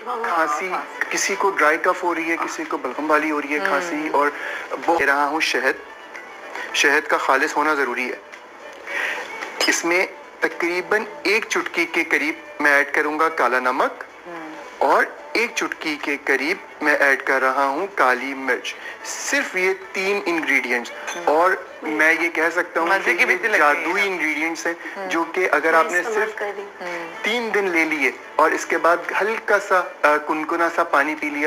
खांसी, किसी को ड्राई कफ हो रही है, किसी को बलगम वाली हो रही है खांसी, और वो दे रहा हूँ शहद का खालिस होना ज़रूरी है। इसमें तकरीबन 1 चुटकी के करीब मैं ऐड करूँगा काला नमक, और 1 चुटकी के करीब मैं ऐड कर रहा हूँ काली मिर्च। सिर्फ ये 3 इंग्रेडिएंट्स, और मैं ये कह सकता हूँ कि ये जादुई इंग्रेडिएंट्स हैं जो कि अगर आपने सिर्फ 3 दिन ले लिए और इसके बाद हल्का सा कुनकुना सा पानी पी लिया